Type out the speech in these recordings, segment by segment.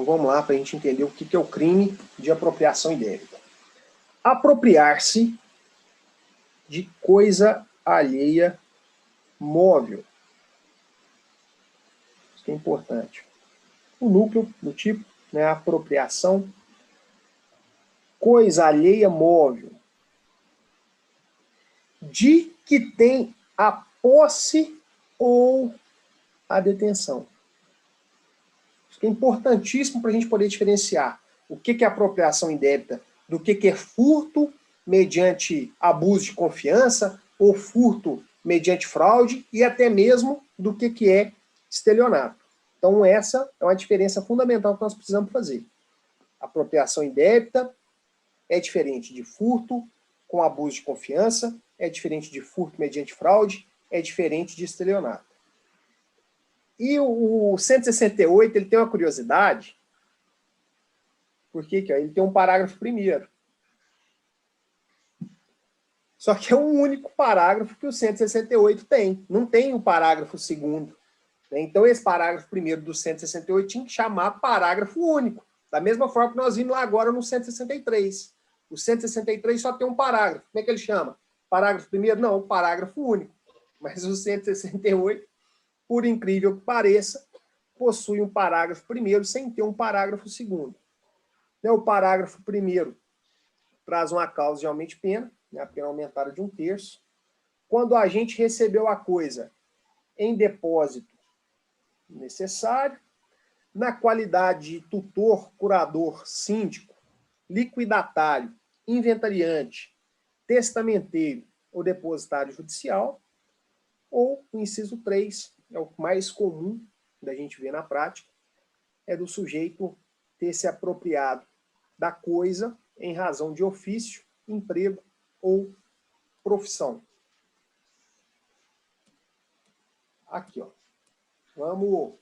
vamos lá para a gente entender o que é o crime de apropriação indébita. Apropriar-se de coisa alheia móvel. Isso que é importante. O núcleo do tipo, né, apropriação, coisa alheia móvel, de que tem a posse ou a detenção. Isso que é importantíssimo para a gente poder diferenciar o que é apropriação indébita do que é furto mediante abuso de confiança ou furto mediante fraude e até mesmo do que é estelionato. Então essa é uma diferença fundamental que nós precisamos fazer. Apropriação indébita é diferente de furto com abuso de confiança, é diferente de furto mediante fraude, é diferente de estelionato. E o 168, ele tem uma curiosidade, porque ele tem um parágrafo primeiro. Só que é o único parágrafo que o 168 tem. Não tem o parágrafo segundo. Então, esse parágrafo primeiro do 168 tinha que chamar parágrafo único. Da mesma forma que nós vimos lá agora no 163. O 163 só tem um parágrafo. Como é que ele chama? Parágrafo primeiro? Não, o parágrafo único. Mas o 168, por incrível que pareça, possui um parágrafo primeiro sem ter um parágrafo segundo. O parágrafo primeiro traz uma causa de aumento de pena, a pena aumentada de 1/3. Quando a agente recebeu a coisa em depósito necessário, na qualidade de tutor, curador, síndico, liquidatário, inventariante, testamenteiro ou depositário judicial, ou o inciso 3, é o mais comum da gente ver na prática, é do sujeito ter se apropriado da coisa em razão de ofício, emprego ou profissão. Aqui, ó.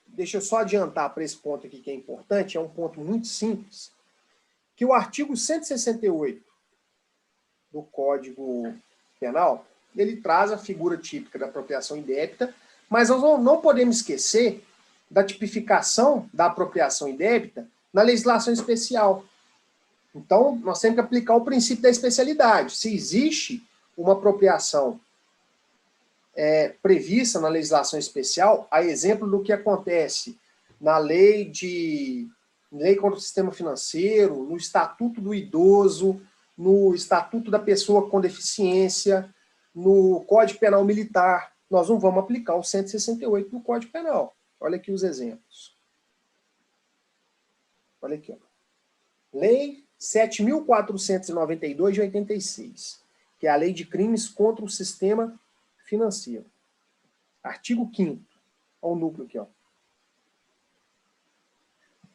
Deixa eu só adiantar para esse ponto aqui que é importante, é um ponto muito simples, que o artigo 168 do Código Penal, ele traz a figura típica da apropriação indébita, mas nós não podemos esquecer da tipificação da apropriação indébita na legislação especial. Então, nós temos que aplicar o princípio da especialidade. Se existe uma apropriação prevista na legislação especial, a exemplo do que acontece na lei contra o sistema financeiro, no Estatuto do Idoso, no Estatuto da Pessoa com Deficiência, no Código Penal Militar, nós não vamos aplicar o 168 do Código Penal. Olha aqui os exemplos. Olha aqui, ó. Lei 7.492 de 86, que é a Lei de Crimes contra o Sistema Financeiro. Artigo 5º, olha o núcleo aqui, ó.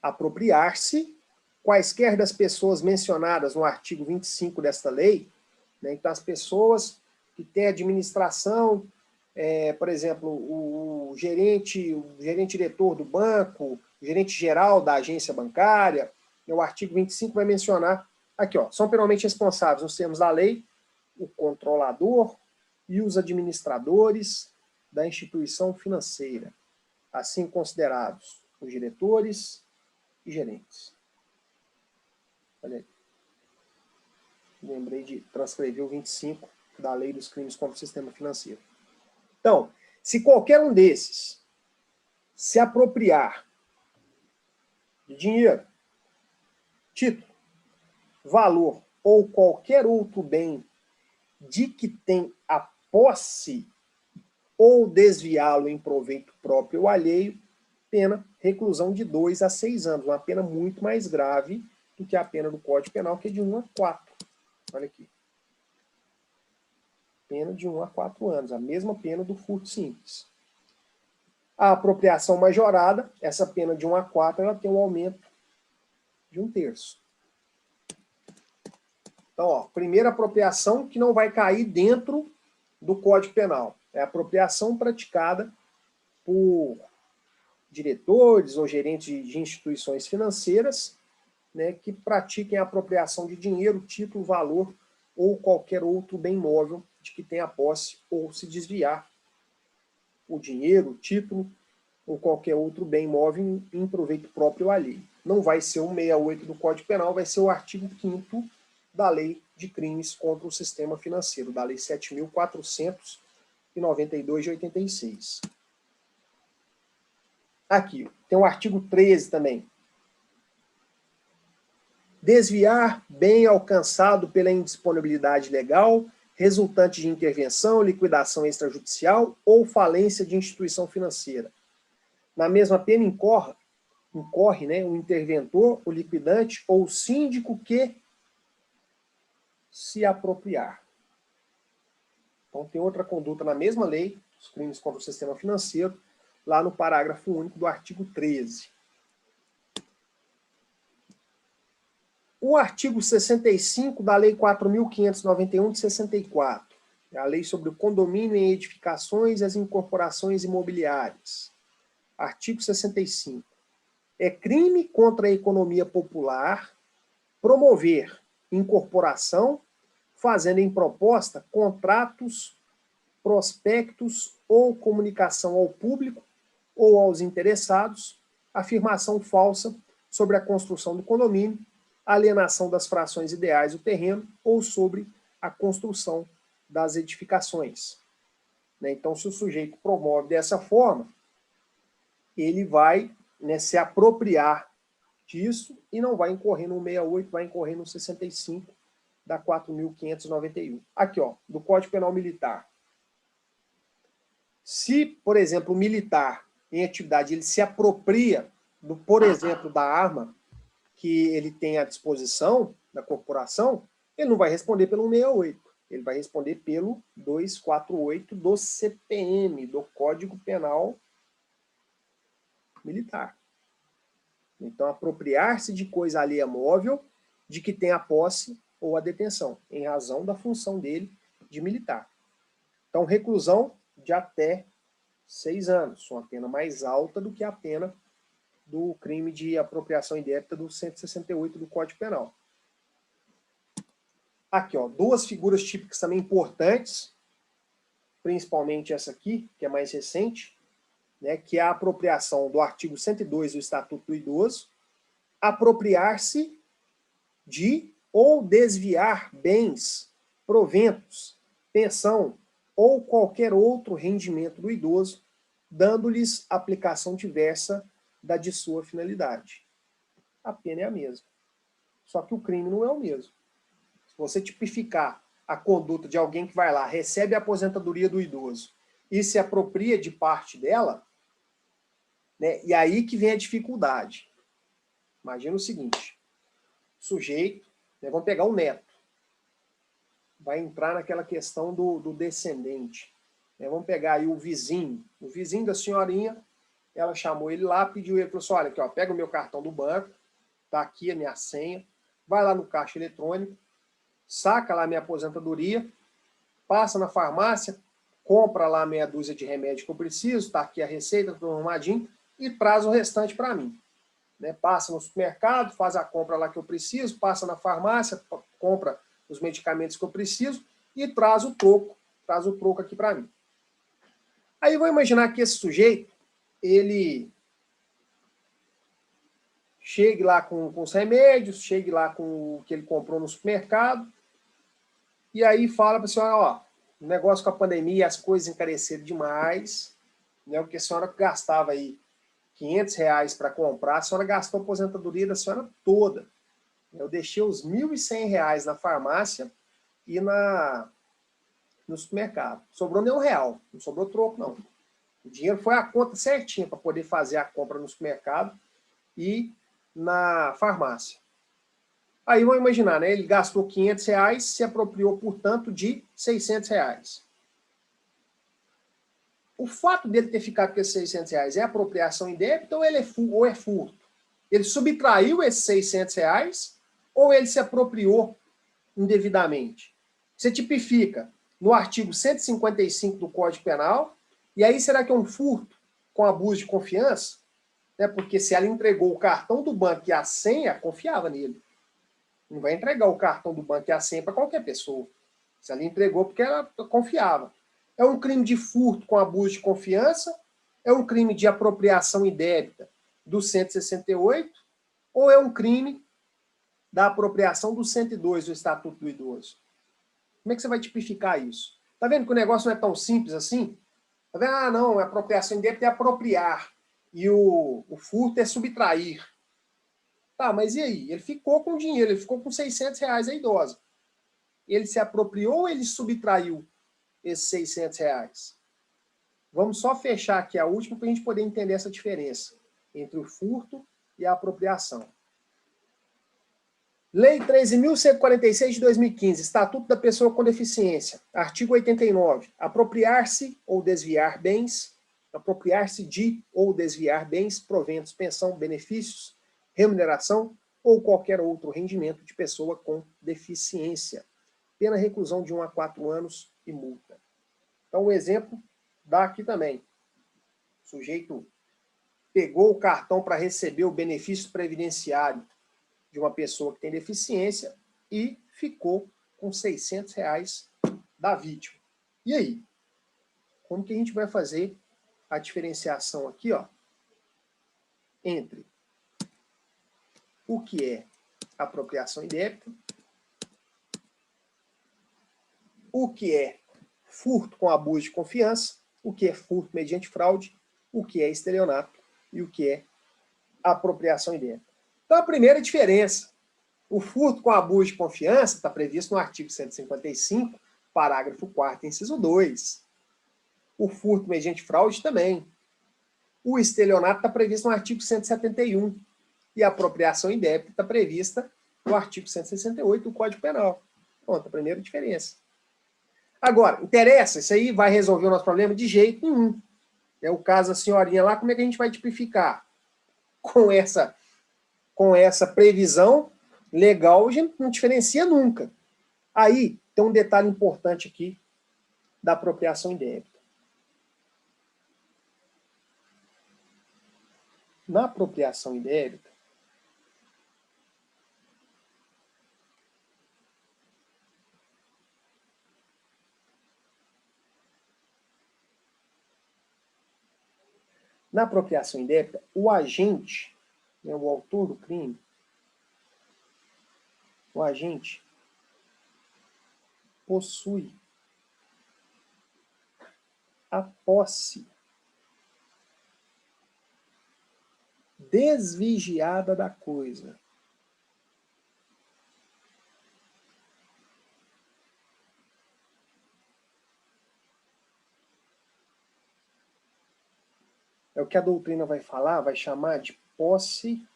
Apropriar-se quaisquer das pessoas mencionadas no artigo 25 desta lei, né? Então as pessoas que têm administração, por exemplo, o gerente diretor do banco, o gerente geral da agência bancária, o artigo 25 vai mencionar, aqui, ó, são penalmente responsáveis nos termos da lei, o controlador e os administradores da instituição financeira, assim considerados os diretores e gerentes. Olha aí. Lembrei de transcrever o 25 da Lei dos Crimes contra o Sistema Financeiro. Então, se qualquer um desses se apropriar de dinheiro, título, valor ou qualquer outro bem de que tem a posse ou desviá-lo em proveito próprio ou alheio, pena reclusão de 2 a 6 anos, uma pena muito mais grave do que a pena do Código Penal, que é de 1 a 4. Olha aqui. Pena de 1 a 4 anos, a mesma pena do furto simples. A apropriação majorada, essa pena de 1 a 4, ela tem um aumento de 1/3. Então, ó, primeira apropriação que não vai cair dentro do Código Penal. É a apropriação praticada por diretores ou gerentes de instituições financeiras, né, que pratiquem a apropriação de dinheiro, título, valor ou qualquer outro bem móvel de que tenha posse ou se desviar o dinheiro, título ou qualquer outro bem móvel em proveito próprio ou alheio. não vai ser o 68 do Código Penal, vai ser o artigo 5º da Lei de Crimes contra o Sistema Financeiro, da Lei 7.492 de 86. Aqui, tem o artigo 13 também. Desviar bem alcançado pela indisponibilidade legal, resultante de intervenção, liquidação extrajudicial ou falência de instituição financeira. Na mesma pena incorre, né, o interventor, o liquidante ou o síndico que se apropriar. Então tem outra conduta na mesma lei, os crimes contra o sistema financeiro, lá no parágrafo único do artigo 13. O artigo 65 da Lei 4.591 de 64, é a lei sobre o condomínio em edificações e as incorporações imobiliárias. Artigo 65. É crime contra a economia popular promover incorporação, fazendo em proposta contratos, prospectos ou comunicação ao público ou aos interessados, afirmação falsa sobre a construção do condomínio, alienação das frações ideais do terreno ou sobre a construção das edificações. Então, se o sujeito promove dessa forma, ele vai, né, se apropriar disso e não vai incorrer no 68, vai incorrer no 65 da 4.591. Aqui, ó, do Código Penal Militar. Se, por exemplo, o militar em atividade ele se apropria, por exemplo, da arma que ele tem à disposição da corporação, ele não vai responder pelo 168, ele vai responder pelo 248 do CPM, do Código Penal Militar. Então, apropriar-se de coisa alheia móvel de que tem a posse ou a detenção, em razão da função dele de militar. Então, reclusão de até 6 anos, uma pena mais alta do que a pena do crime de apropriação indébita do 168 do Código Penal. Aqui, ó, duas figuras típicas também importantes, principalmente essa aqui, que é mais recente, né, que é a apropriação do artigo 102 do Estatuto do Idoso, apropriar-se de ou desviar bens, proventos, pensão ou qualquer outro rendimento do idoso, dando-lhes aplicação diversa da de sua finalidade. A pena é a mesma. Só que o crime não é o mesmo. Se você tipificar a conduta de alguém que vai lá, recebe a aposentadoria do idoso e se apropria de parte dela, né, e aí que vem a dificuldade. Imagina o seguinte, sujeito, né, vamos pegar um neto, vai entrar naquela questão do descendente. Né, vamos pegar aí o vizinho da senhorinha, ela chamou ele lá, pediu ele, falou assim, olha aqui, ó, pega o meu cartão do banco, tá aqui a minha senha, vai lá no caixa eletrônico, saca lá a minha aposentadoria, passa na farmácia, compra lá meia dúzia de remédio que eu preciso, tá aqui a receita, tudo arrumadinho, e traz o restante para mim. Né? Passa no supermercado, faz a compra lá que eu preciso, passa na farmácia, compra os medicamentos que eu preciso e traz o troco aqui para mim. Aí eu vou imaginar que esse sujeito, ele chegue lá com os remédios, chegue lá com o que ele comprou no supermercado, e aí fala para a senhora, ó, o negócio com a pandemia, as coisas encareceram demais, né, porque a senhora gastava aí R$500 para comprar, a senhora gastou a aposentadoria da senhora toda. Eu deixei os R$1.100 na farmácia e no supermercado. Sobrou nem R$1, não sobrou troco, não. O dinheiro foi a conta certinha para poder fazer a compra no supermercado e na farmácia. Aí vamos imaginar, né? Ele gastou R$500, se apropriou, portanto, de R$600. O fato dele ter ficado com esses R$600 é apropriação indébita ou é furto? Ele subtraiu esses R$600 ou ele se apropriou indevidamente? Você tipifica no artigo 155 do Código Penal, e aí será que é um furto com abuso de confiança? Né? Porque se ela entregou o cartão do banco e a senha, confiava nele. Não vai entregar o cartão do banco e a senha para qualquer pessoa. Se ela entregou porque ela confiava. É um crime de furto com abuso de confiança? É um crime de apropriação indébita do 168? ou é um crime da apropriação do 102 do Estatuto do Idoso? Como é que você vai tipificar isso? Tá vendo que o negócio não é tão simples assim? Tá vendo? Ah, não, a apropriação indébita é apropriar. E o furto é subtrair. Tá, mas e aí? Ele ficou com dinheiro, ele ficou com R$600 a idosa. Ele se apropriou ou ele subtraiu esses R$600? Vamos só fechar aqui a última para a gente poder entender essa diferença entre o furto e a apropriação. Lei 13.146 de 2015, Estatuto da Pessoa com Deficiência, artigo 89. Apropriar-se ou desviar bens, apropriar-se de ou desviar bens, proventos, pensão, benefícios, remuneração ou qualquer outro rendimento de pessoa com deficiência. Pena reclusão de 1 a 4 anos e multa. Então, o exemplo dá aqui também. O sujeito pegou o cartão para receber o benefício previdenciário de uma pessoa que tem deficiência e ficou com R$600 da vítima. E aí? Como que a gente vai fazer a diferenciação aqui, ó, entre o que é apropriação indébita, o que é furto com abuso de confiança, o que é furto mediante fraude, o que é estelionato e o que é apropriação indébita. Então, a primeira diferença, o furto com abuso de confiança está previsto no artigo 155, parágrafo 4º, inciso 2. O furto mediante fraude também. O estelionato está previsto no artigo 171. E a apropriação indébita está prevista no artigo 168 do Código Penal. Pronto, a primeira diferença. Agora, interessa, isso aí vai resolver o nosso problema de jeito nenhum. É o caso da senhorinha lá, como é que a gente vai tipificar? Com essa previsão legal, a gente não diferencia nunca. Aí, tem um detalhe importante aqui da apropriação indébita. Na apropriação indébita, o agente, né, o autor do crime, o agente possui a posse desvigiada da coisa. É o que a doutrina vai falar, vai chamar de posse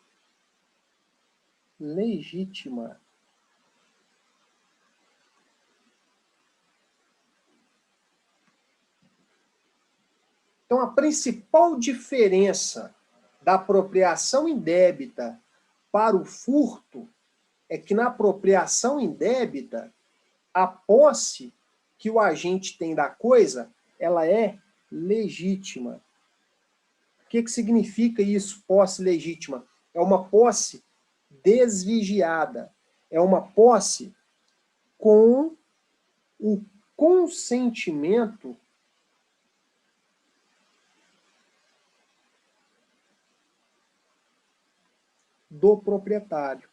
legítima. Então, a principal diferença da apropriação indébita para o furto é que na apropriação indébita, a posse que o agente tem da coisa, ela é legítima. O que significa isso, posse legítima? É uma posse desvigiada. É uma posse com o consentimento do proprietário.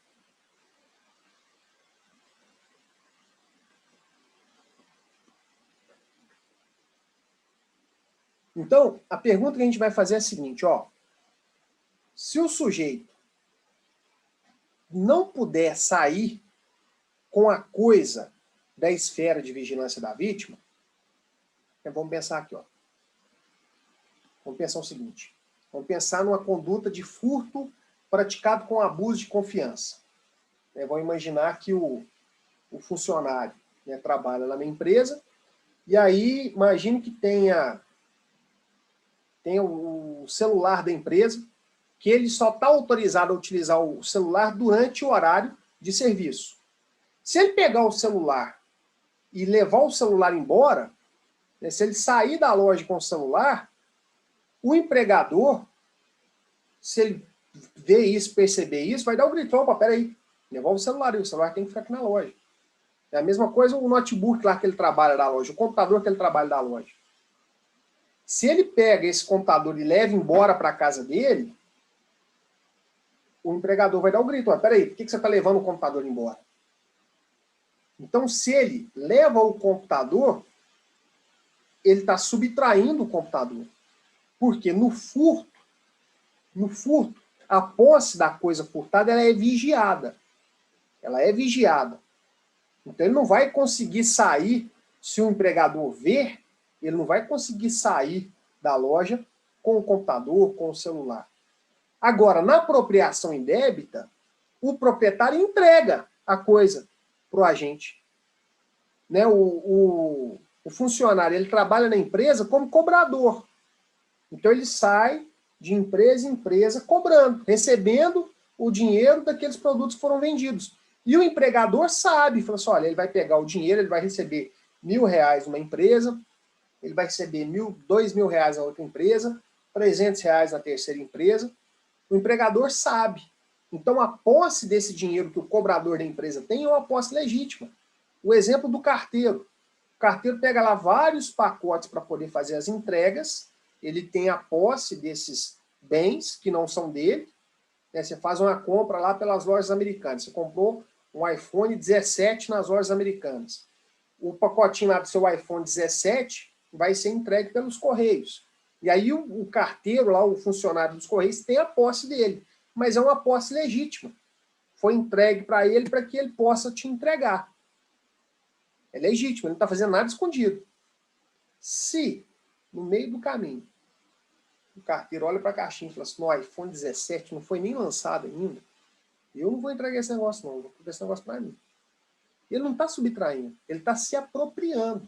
Então, a pergunta que a gente vai fazer é a seguinte, ó. Se o sujeito não puder sair com a coisa da esfera de vigilância da vítima, vamos pensar aqui, ó. Vamos pensar o seguinte. Vamos pensar numa conduta de furto praticado com abuso de confiança. Vamos imaginar que o funcionário, né, trabalha lá na empresa, e aí imagine que tem o celular da empresa, que ele só está autorizado a utilizar o celular durante o horário de serviço. Se ele pegar o celular e levar o celular embora, né, se ele sair da loja com o celular, o empregador, se ele ver isso, perceber isso, vai dar um gritão, opa, peraí, devolve o celular tem que ficar aqui na loja. É a mesma coisa o notebook lá que ele trabalha da loja, o computador que ele trabalha da loja. Se ele pega esse computador e leva embora para a casa dele, o empregador vai dar o grito. Peraí, por que você está levando o computador embora? Então, se ele leva o computador, ele está subtraindo o computador. Porque no furto, a posse da coisa furtada ela é vigiada. Ela é vigiada. Então, ele não vai conseguir sair, se o empregador ver, ele não vai conseguir sair da loja com o computador, com o celular. Agora, na apropriação indébita, o proprietário entrega a coisa para o agente. Né? O funcionário ele trabalha na empresa como cobrador. Então, ele sai de empresa em empresa cobrando, recebendo o dinheiro daqueles produtos que foram vendidos. E o empregador sabe, fala assim, olha, ele vai pegar o dinheiro, ele vai receber R$1.000 numa empresa, ele vai receber R$2.000 na outra empresa, R$300 na terceira empresa. O empregador sabe. Então, a posse desse dinheiro que o cobrador da empresa tem é uma posse legítima. O exemplo do carteiro. O carteiro pega lá vários pacotes para poder fazer as entregas, ele tem a posse desses bens que não são dele. Né? Você faz uma compra lá pelas lojas americanas. Você comprou um iPhone 17 nas lojas americanas. O pacotinho lá do seu iPhone 17 vai ser entregue pelos Correios. E aí o carteiro lá, o funcionário dos Correios, tem a posse dele. Mas é uma posse legítima. Foi entregue para ele para que ele possa te entregar. É legítimo, ele não está fazendo nada escondido. Se, no meio do caminho, o carteiro olha para a caixinha e fala assim, no iPhone 17 não foi nem lançado ainda, eu não vou entregar esse negócio não, vou pegar esse negócio para mim. Ele não está subtraindo, ele está se apropriando.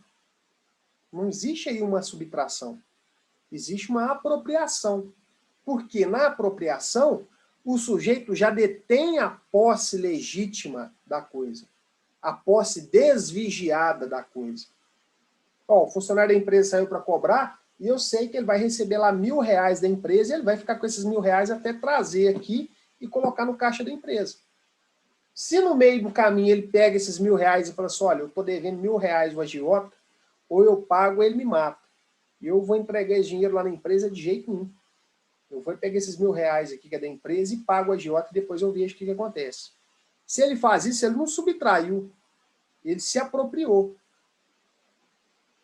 Não existe aí uma subtração. Existe uma apropriação. Porque na apropriação, o sujeito já detém a posse legítima da coisa. A posse desvigiada da coisa. Ó, o funcionário da empresa saiu para cobrar e eu sei que ele vai receber lá R$1.000 da empresa e ele vai ficar com esses R$1.000 até trazer aqui e colocar no caixa da empresa. Se no meio do caminho ele pega esses R$1.000 e fala assim, olha, eu estou devendo R$1.000 ao agiota, ou eu pago ou ele me mata. E eu vou entregar esse dinheiro lá na empresa de jeito nenhum. Eu vou pegar esses R$1.000 aqui que é da empresa e pago o agiota e depois eu vejo o que acontece. Se ele faz isso, ele não subtraiu. Ele se apropriou.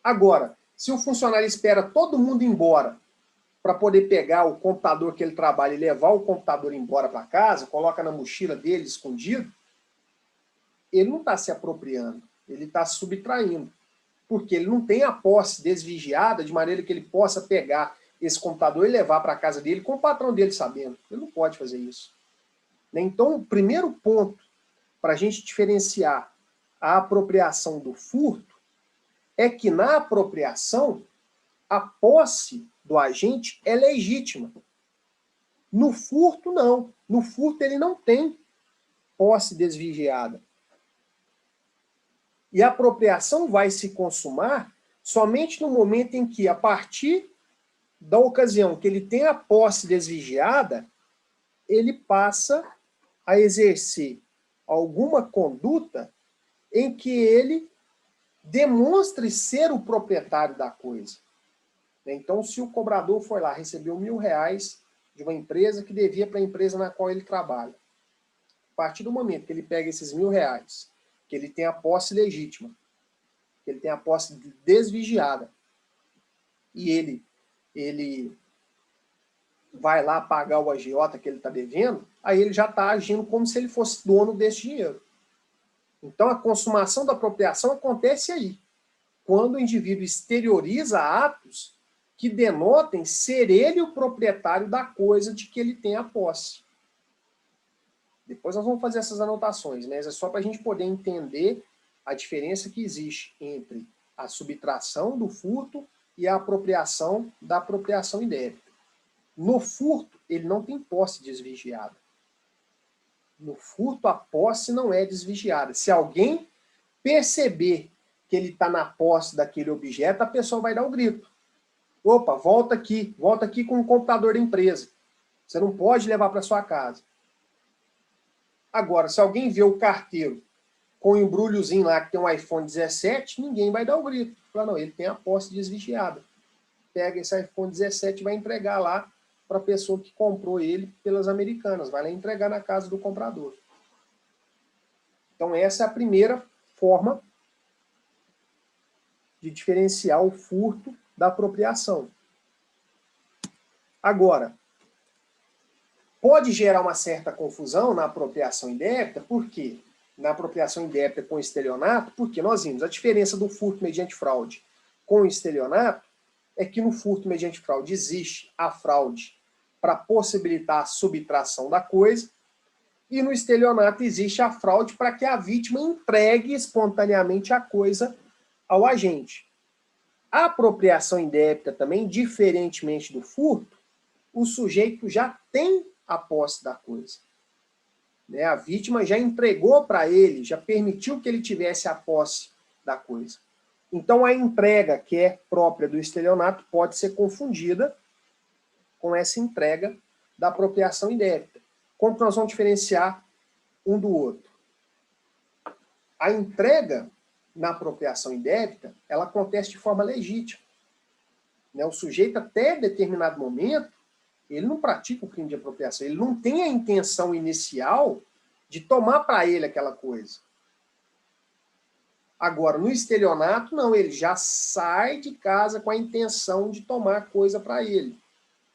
Agora, se o funcionário espera todo mundo embora para poder pegar o computador que ele trabalha e levar o computador embora para casa, coloca na mochila dele escondido, ele não está se apropriando, ele está subtraindo. Porque ele não tem a posse desvigiada de maneira que ele possa pegar esse computador e levar para a casa dele com o patrão dele sabendo. Ele não pode fazer isso. Então, o primeiro ponto para a gente diferenciar a apropriação do furto é que na apropriação a posse do agente é legítima. No furto, não. No furto, ele não tem posse desvigiada. E a apropriação vai se consumar somente no momento em que, a partir da ocasião que ele tem a posse desvigiada, ele passa a exercer alguma conduta em que ele demonstre ser o proprietário da coisa. Então, se o cobrador foi lá, recebeu R$1.000 de uma empresa que devia para a empresa na qual ele trabalha. A partir do momento que ele pega esses R$1.000, que ele tem a posse legítima, que ele tem a posse desvigiada, e ele vai lá pagar o agiota que ele está devendo, aí ele já está agindo como se ele fosse dono desse dinheiro. Então, a consumação da apropriação acontece aí, quando o indivíduo exterioriza atos que denotem ser ele o proprietário da coisa de que ele tem a posse. Depois nós vamos fazer essas anotações, mas é só para a gente poder entender a diferença que existe entre a subtração do furto e a apropriação da apropriação indébita. No furto, ele não tem posse desvigiada. No furto, a posse não é desvigiada. Se alguém perceber que ele está na posse daquele objeto, a pessoa vai dar o grito. Opa, volta aqui com o computador da empresa. Você não pode levar para sua casa. Agora, se alguém vê o carteiro com um embrulhozinho lá que tem um iPhone 17, ninguém vai dar o grito. Fala, não, ele tem a posse desvigiada. Pega esse iPhone 17 e vai entregar lá para a pessoa que comprou ele pelas Americanas. Vai lá entregar na casa do comprador. Então essa é a primeira forma de diferenciar o furto da apropriação. Agora, pode gerar uma certa confusão na apropriação indébita, por quê? Na apropriação indébita com estelionato, porque nós vimos a diferença do furto mediante fraude com o estelionato é que no furto mediante fraude existe a fraude para possibilitar a subtração da coisa, e no estelionato existe a fraude para que a vítima entregue espontaneamente a coisa ao agente. A apropriação indébita também, diferentemente do furto, o sujeito já tem a posse da coisa. Né? A vítima já entregou para ele, já permitiu que ele tivesse a posse da coisa. Então a entrega que é própria do estelionato pode ser confundida com essa entrega da apropriação indébita. Como nós vamos diferenciar um do outro? A entrega na apropriação indébita, ela acontece de forma legítima. Né? O sujeito, até determinado momento, ele não pratica o crime de apropriação, ele não tem a intenção inicial de tomar para ele aquela coisa. Agora, no estelionato, não, ele já sai de casa com a intenção de tomar coisa para ele.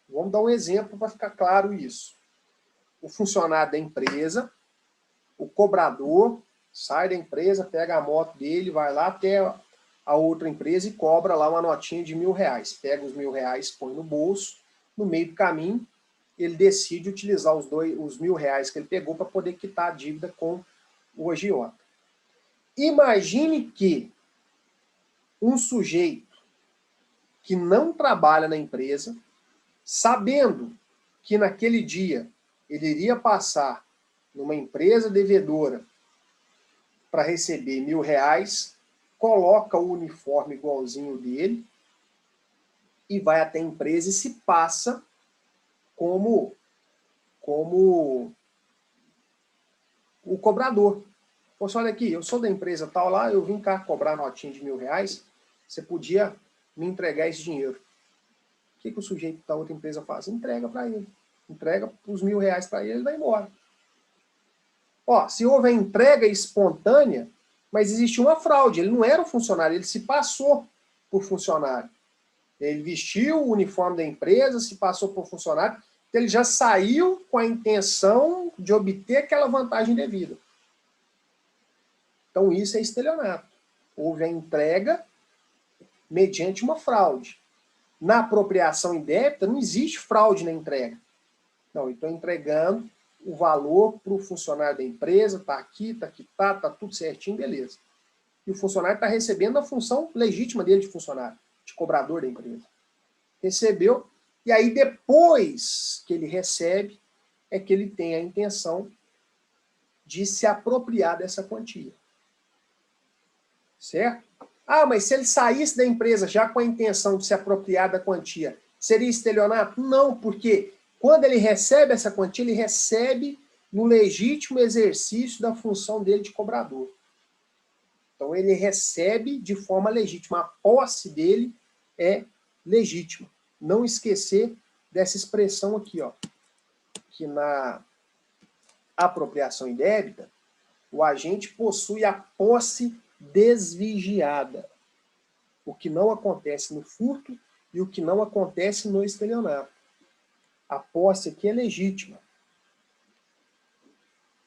Vamos dar um exemplo para ficar claro isso. O funcionário da empresa, o cobrador, sai da empresa, pega a moto dele, vai lá até a outra empresa e cobra lá uma notinha de R$1.000. Pega os R$1.000, põe no bolso, no meio do caminho, ele decide utilizar os R$1.000 que ele pegou para poder quitar a dívida com o agiota. Imagine que um sujeito que não trabalha na empresa, sabendo que naquele dia ele iria passar numa empresa devedora para receber R$1.000, coloca o uniforme igualzinho dele e vai até a empresa e se passa como o cobrador. Poxa, olha aqui, eu sou da empresa tal lá, eu vim cá cobrar notinha de R$1.000, você podia me entregar esse dinheiro. O que o sujeito da outra empresa faz? Entrega para ele. Entrega os R$1.000 para ele, ele vai embora. Ó, se houve a entrega espontânea, mas existe uma fraude, ele não era um funcionário, ele se passou por funcionário. Ele vestiu o uniforme da empresa, se passou por funcionário, então ele já saiu com a intenção de obter aquela vantagem devida. Então isso é estelionato. Houve a entrega mediante uma fraude. Na apropriação indébita não existe fraude na entrega. Não, eu estou entregando o valor para o funcionário da empresa, está aqui, está tudo certinho, beleza. E o funcionário está recebendo a função legítima dele de funcionário, de cobrador da empresa. Recebeu, e aí depois que ele recebe, é que ele tem a intenção de se apropriar dessa quantia. Certo? Ah, mas se ele saísse da empresa já com a intenção de se apropriar da quantia, seria estelionato? Não, porque quando ele recebe essa quantia, ele recebe no legítimo exercício da função dele de cobrador. Então ele recebe de forma legítima. A posse dele é legítima. Não esquecer dessa expressão aqui, ó, que na apropriação indébita, o agente possui a posse desvigiada. O que não acontece no furto e o que não acontece no estelionato. A posse aqui é legítima.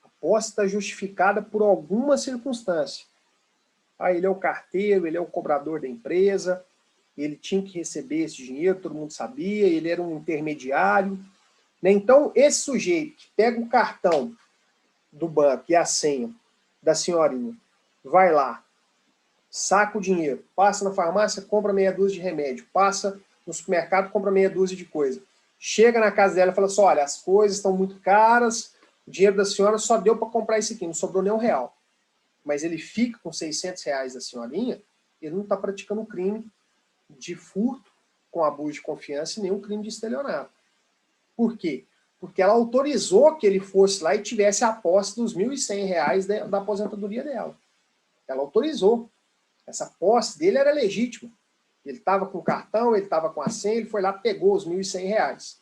A posse está justificada por alguma circunstância. Ah, ele é o carteiro, ele é o cobrador da empresa, ele tinha que receber esse dinheiro, todo mundo sabia, ele era um intermediário. Né? Então, esse sujeito que pega o cartão do banco e a senha da senhorinha, vai lá, saca o dinheiro, passa na farmácia, compra meia dúzia de remédio, passa no supermercado, compra meia dúzia de coisa. Chega na casa dela e fala assim, olha, as coisas estão muito caras, o dinheiro da senhora só deu para comprar isso aqui, não sobrou nem R$1. Mas ele fica com R$600 da senhorinha, ele não está praticando um crime de furto com abuso de confiança e nenhum crime de estelionato. Por quê? Porque ela autorizou que ele fosse lá e tivesse a posse dos R$1.100 da aposentadoria dela. Ela autorizou. Essa posse dele era legítima. Ele estava com o cartão, ele estava com a senha, ele foi lá, pegou os R$1.100.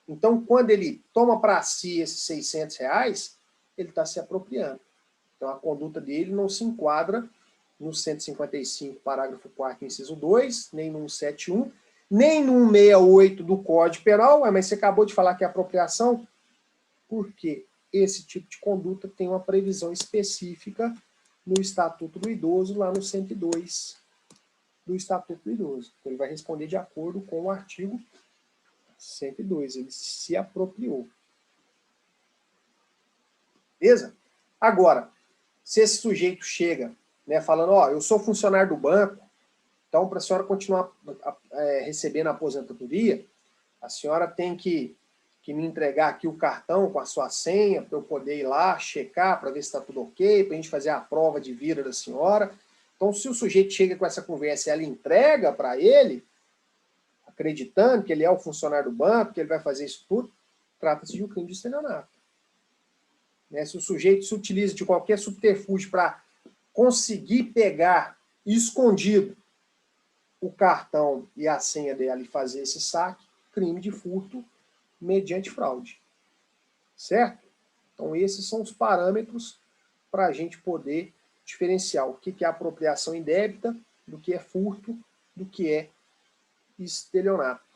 Então, quando ele toma para si esses R$600, ele está se apropriando. Então, a conduta dele não se enquadra no 155, parágrafo 4º, inciso 2, nem no 171, nem no 168 do Código Penal. Mas você acabou de falar que é apropriação, porque esse tipo de conduta tem uma previsão específica no Estatuto do Idoso, lá no 102 do Estatuto do Idoso. Então, ele vai responder de acordo com o artigo 102, ele se apropriou. Beleza? Agora, se esse sujeito chega, né, falando, ó, eu sou funcionário do banco, então para a senhora continuar recebendo a aposentadoria, a senhora tem que me entregar aqui o cartão com a sua senha, para eu poder ir lá, checar, para ver se está tudo ok, para a gente fazer a prova de vida da senhora. Então, se o sujeito chega com essa conversa e ela entrega para ele, acreditando que ele é o funcionário do banco, que ele vai fazer isso tudo, trata-se de um crime de estelionato. Né? Se o sujeito se utiliza de qualquer subterfúgio para conseguir pegar escondido o cartão e a senha dela e fazer esse saque, crime de furto mediante fraude. Certo? Então, esses são os parâmetros para a gente poder diferenciar o que é apropriação indébita, do que é furto, do que é estelionato.